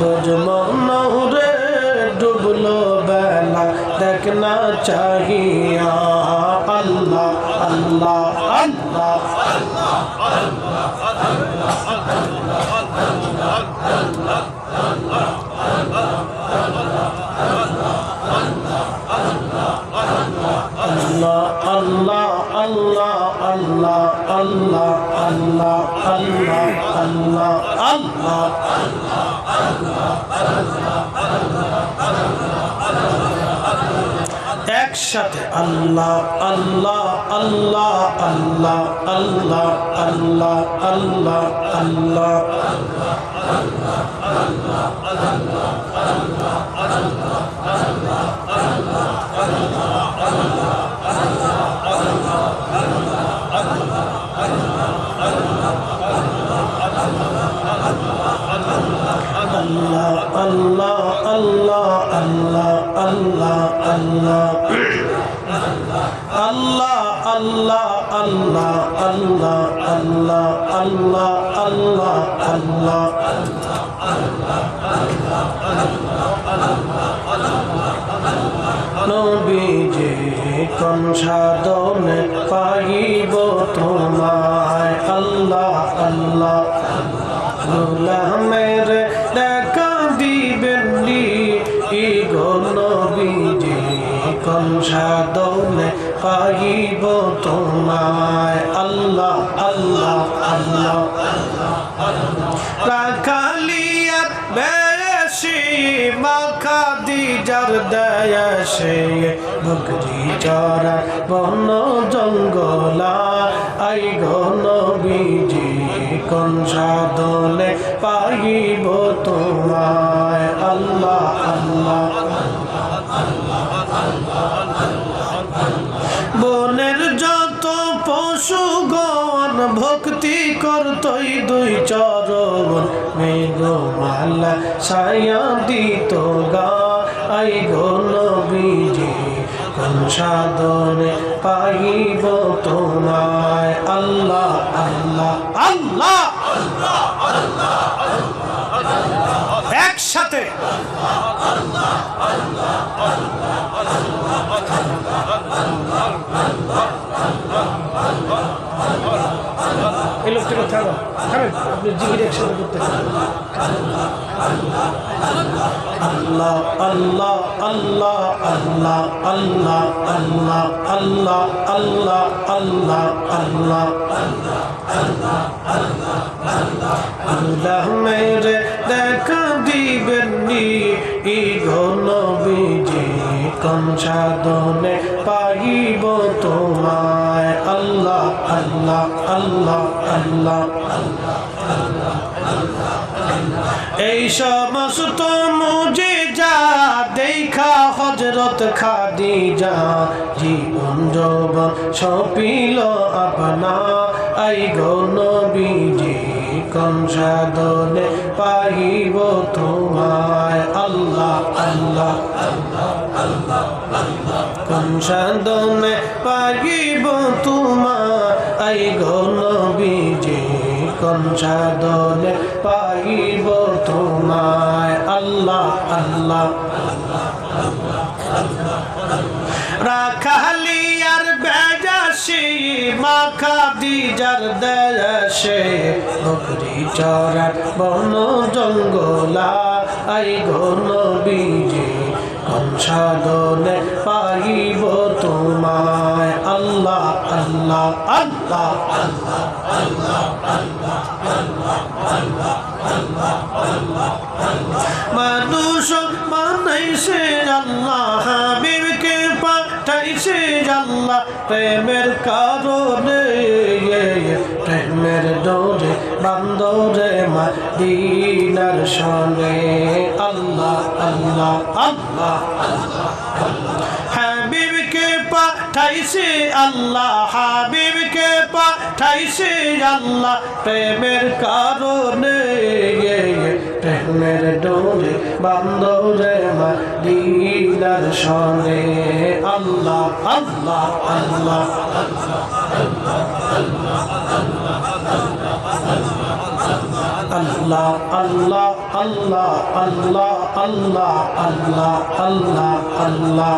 বুঝবো নৌরে ডুবলো বেলা দেখনা চাহিয়া আল্লাহ আল্লাহ আল্লাহ Allah Allah Allah Allah Allah Allah Allah Allah একসাথে আল্লাহ আল্লাহ আল্লাহ আল্লাহ আল্লাহ আল্লাহ আল্লাহ আল্লাহ Allah Allah Allah Allah Allah Allah Allah Allah Allah Allah Allah Allah Allah নবীজি কোন সাধনে পাইব তোমায় আল্লাহ আল্লাহ গোলামের দেখা দিবেন নি গো নবীজি কোন সাধনে পাইব তোমায় আল্লাহ আল্লাহ আল্লাহ রাখালিয়া বেশি মাখা দিজার দেয়াসে বকরি চরা বন জঙ্গলা আই গো নবীজি কোন সাধনে পাইব তোমায় আল্লাহ আল্লাহ বনের যত পশুগণ ভক্তি করতই দুই চরণ মেঘমালা ছায়া দিত গা আই গো নবীজি কোন সাধনে পাইব তোমায় আল্লাহ আল্লাহ আল্লাহ একসাথে এই লোকটাকে থাকো থাকেন আপনি জিগির একসাথে করতে আল্লাহ আল্লাহ আল্লাহ আল্লাহ আল্লাহ আল্লাহ আল্লাহ আল্লাহ আল্লাহ আল্লাহ আল্লাহ মেরে দেখা দিবেন নি গো নবীজি কোন সাধনে পাইব তোমায় আল্লাহ আল্লাহ আল্লাহ আল্লাহ এই সমস্ত মুজিজা দেখা হযরত খাদিজা জীবন যৌবন সপিল আপনা আই গো নবীজি কোন সাধনে পাইব তোমায় আল্লাহ আল্লাহ কোন সাধনে পাইব তোমায় আই গো নবীজি কোন সাধনে পাইব তোমায় আল্লাহ আল্লাহ রাখালিয়ার বেজাসি মাখা দিজার দেশে বকরি চরার বন জঙ্গলা আই গো নবীজি কোন সাধনে পাইব তোমায় আল্লাহ আল্লাহ আল্লাহ মানুষ মানাইছে আল্লাহ হাবিবকে পাঠাইছে আল্লাহ প্রেমের কারণে প্রেমের ডোরে বান্দরে মদিনার সনে আল্লাহ আল্লাহ আল্লাহ হাবিবকে পাঠাইছে আল্লাহ হাবিবকে পাঠাইছে আল্লাহ প্রেমের কারণে প্রেমের ডোরে বান্দরে মদিনার সনে আল্লাহ আল্লাহ আল্লাহ আল্লাহ আল্লাহ আল্লাহ আল্লাহ আল্লাহ আল্লাহ আল্লাহ আল্লাহ আল্লাহ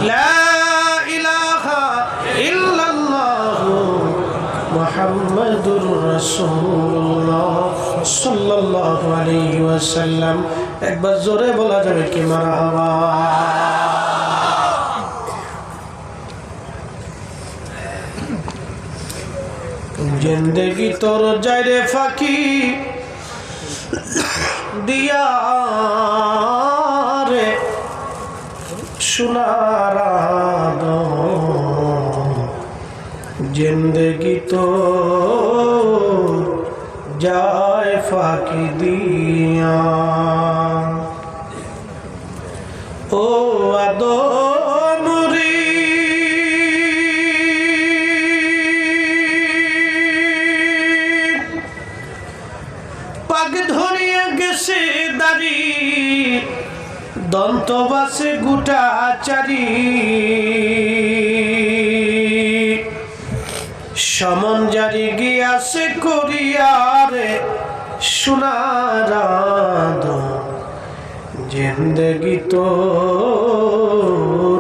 লা ইলাহা ইল্লাল্লাহ মুহাম্মাদুর রাসূলুল্লাহ সাল্লাল্লাহু আলাইহি ওয়াসাল্লাম। একবার জোরে বলা যাবে কি মারহাবা। জিন্দেগি তোর যাইরে ফাঁকি দিয়া রে সোনার জিন্দেগি তোর যায় ফাঁকি দিয়া ও আদমরি পাগ ধরিয়া গেছে দাড়ি দন্ত বাসে গুটা চারি সমন জারি গিয়াছে করিয়ারে সোনার জিন্দেগি তোর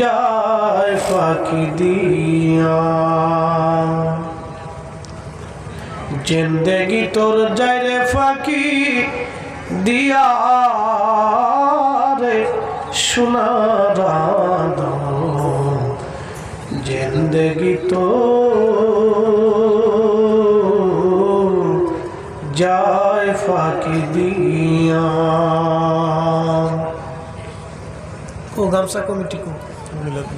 যায় ফাঁকি দিয়া জিন্দেগি তোর যায় রে ফাঁকি দিয়া রে সোনার জিন্দেগি তোর যায় ফাঁকি দিয়া। ও গামছা কমিটি কো মিলাদ